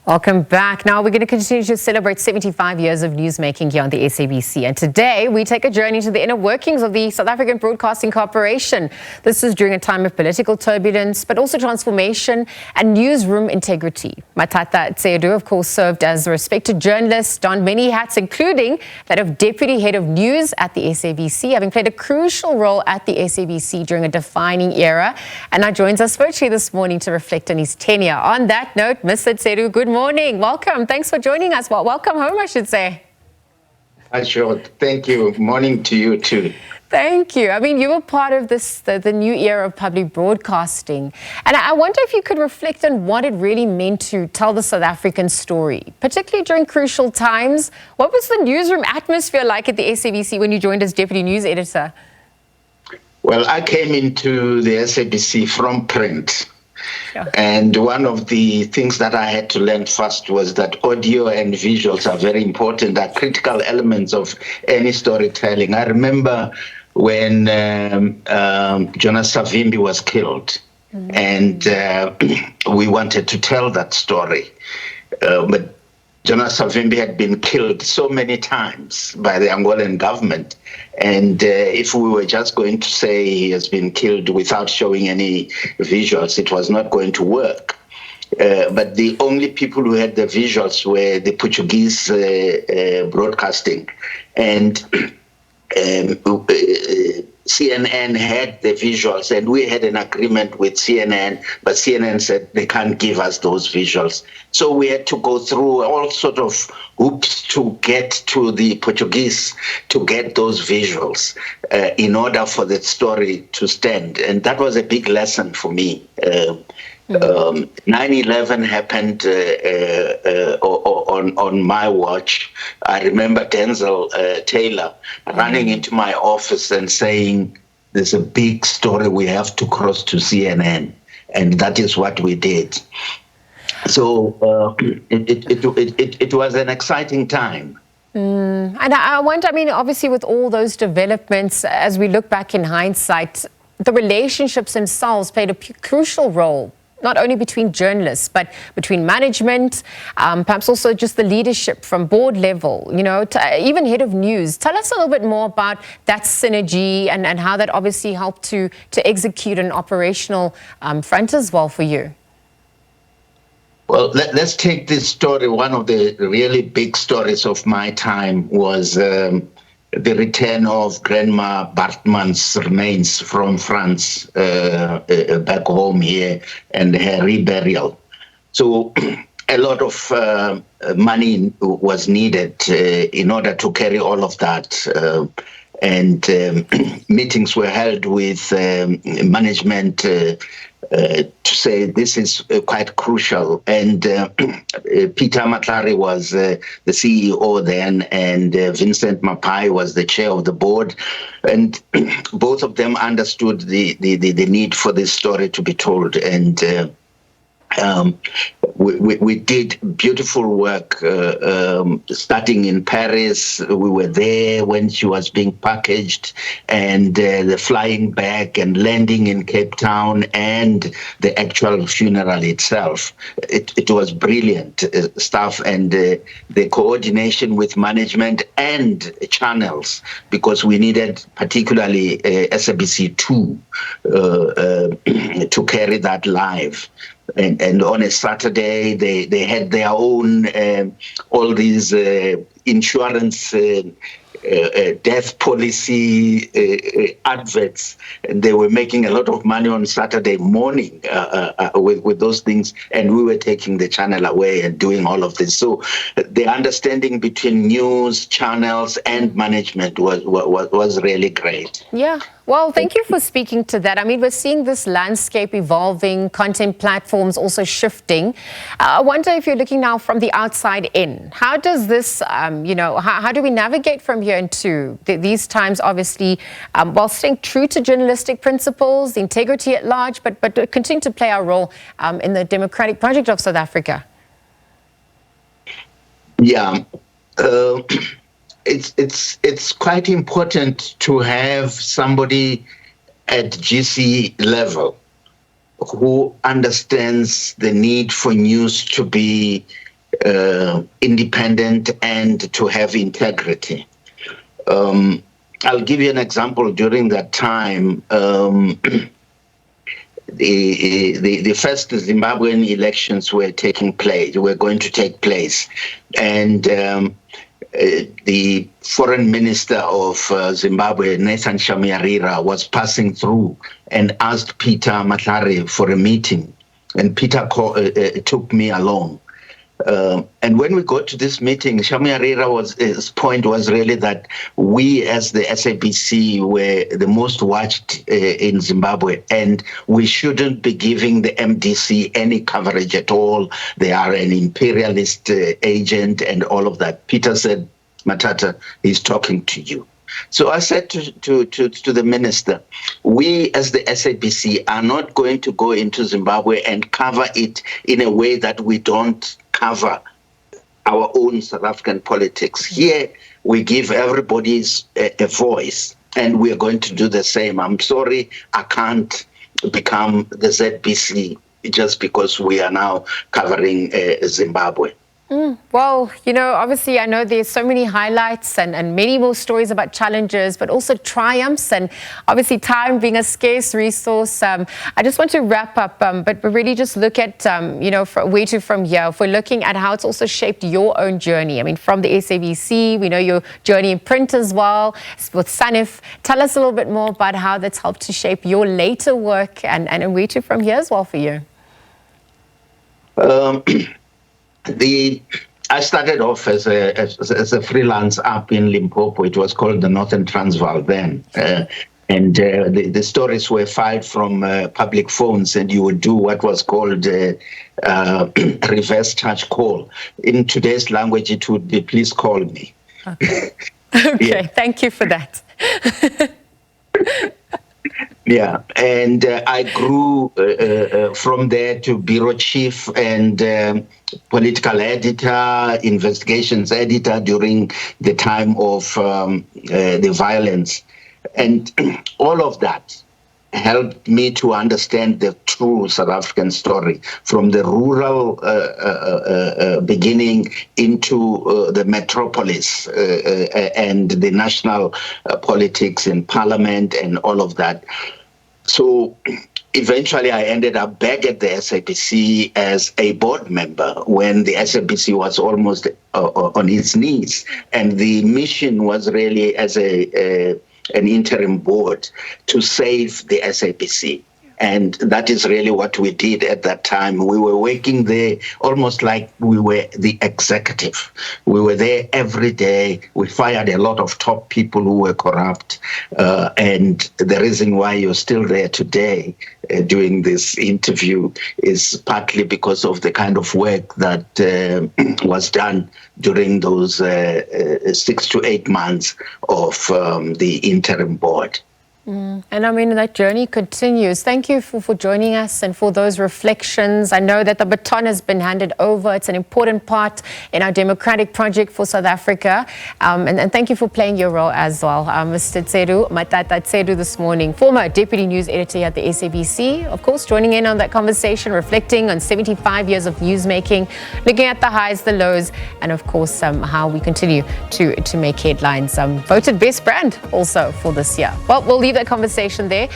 Welcome back. Now we're going to continue to celebrate 75 years of newsmaking here on the SABC. And today we take a journey to the inner workings of the South African Broadcasting Corporation. This is during a time of political turbulence, but also transformation and newsroom integrity. Mathatha Tsedu, of course, served as a respected journalist, donned many hats, including that of Deputy Head of News at the SABC, having played a crucial role at the SABC during a defining era. And now joins us virtually this morning to reflect on his tenure. On that note, Mr. Tsedu, good morning. Welcome. Thanks for joining us. Well, welcome home, I should say. Sure. Thank you. Morning to you too. Thank you. I mean, you were part of this, the new era of public broadcasting. And I wonder if you could reflect on what it really meant to tell the South African story, particularly during crucial times. What was the newsroom atmosphere like at the SABC when you joined as Deputy News Editor? Well, I came into the SABC from print. Yeah. And one of the things that I had to learn first was that audio and visuals are very important, are critical elements of any storytelling. I remember when Jonas Savimbi was killed, and we wanted to tell that story. But Jonas Savimbi had been killed so many times by the Angolan government. And if we were just going to say he has been killed without showing any visuals, it was not going to work. But the only people who had the visuals were the Portuguese broadcasting. And CNN had the visuals, and we had an agreement with CNN, but CNN said they can't give us those visuals. So we had to go through all sort of hoops to get to the Portuguese to get those visuals in order for the story to stand. And that was a big lesson for me. 9/11 happened on my watch. I remember Denzel Taylor running into my office and saying, "There's a big story we have to cross to CNN," and that is what we did. So it was an exciting time. And I wonder, I mean, obviously with all those developments, as we look back in hindsight, the relationships themselves played a crucial role, not only between journalists, but between management, perhaps also just the leadership from board level, you know, to even head of news. Tell us a little bit more about that synergy and how that obviously helped to execute an operational front as well for you. Well, let's take this story. One of the really big stories of my time was the return of Grandma Bartmann's remains from France back home here, and her reburial. So a lot of money was needed in order to carry all of that. And meetings were held with management to say this is quite crucial. And Peter Matlari was the CEO then, and Vincent Mapai was the chair of the board. And both of them understood the need for this story to be told. And we did beautiful work starting in Paris. We were there when she was being packaged, and the flying back and landing in Cape Town, and the actual funeral itself. It was brilliant stuff, and the coordination with management and channels, because we needed particularly SABC2 to carry that live. And on a Saturday, they had their own, all these insurance death policy adverts, and they were making a lot of money on Saturday morning with those things, and we were taking the channel away and doing all of this. So the understanding between news channels and management was really great. Yeah. Well, thank you for speaking to that. I mean, we're seeing this landscape evolving, content platforms also shifting. I wonder if you're looking now from the outside in. How does this, how do we navigate from here into these times, obviously, while staying true to journalistic principles, the integrity at large, but continue to play our role in the democratic project of South Africa? Yeah. It's quite important to have somebody at GC level who understands the need for news to be independent and to have integrity. I'll give you an example. During that time, the first Zimbabwean elections were going to take place, and the foreign minister of Zimbabwe, Nathan Shamyarira, was passing through and asked Peter Mathatha for a meeting, and Peter took me along. And when we got to this meeting, his point was really that we as the SABC were the most watched in Zimbabwe, and we shouldn't be giving the MDC any coverage at all. They are an imperialist agent and all of that. Peter said, Mathatha, he's talking to you. So I said to the minister, we as the SABC are not going to go into Zimbabwe and cover it in a way that we don't cover our own South African politics. Here, we give everybody a voice, and we're going to do the same. I'm sorry, I can't become the ZBC just because we are now covering Zimbabwe. Well, obviously, I know there's so many highlights and many more stories about challenges, but also triumphs, and obviously time being a scarce resource. I just want to wrap up, but really just look at, where to from here. If we're looking at how it's also shaped your own journey. I mean, from the SABC, we know your journey in print as well, with SANIF. Tell us a little bit more about how that's helped to shape your later work and where to from here as well for you. I started off as a freelance up in Limpopo. It was called the Northern Transvaal then. And the stories were filed from public phones, and you would do what was called reverse touch call. In today's language, it would be, please call me. Okay, Yeah. Thank you for that. Yeah, and I grew from there to bureau chief and political editor, investigations editor during the time of the violence. And all of that helped me to understand the true South African story, from the rural beginning into the metropolis and the national politics and parliament and all of that. So eventually I ended up back at the SABC as a board member when the SABC was almost on its knees. And the mission was really as an interim board to save the SABC. And that is really what we did at that time. We were working there almost like we were the executive. We were there every day. We fired a lot of top people who were corrupt. And the reason why you're still there today doing this interview is partly because of the kind of work that was done during those 6 to 8 months of the interim board. And I mean, that journey continues. Thank you for joining us and for those reflections. I know that the baton has been handed over. It's an important part in our democratic project for South Africa. And thank you for playing your role as well. Mr. Tsedu, Mathatha Tsedu this morning, former deputy news editor at the SABC, of course, joining in on that conversation, reflecting on 75 years of newsmaking, looking at the highs, the lows, and of course, how we continue to make headlines. Voted best brand also for this year. Well, we'll leave that conversation there.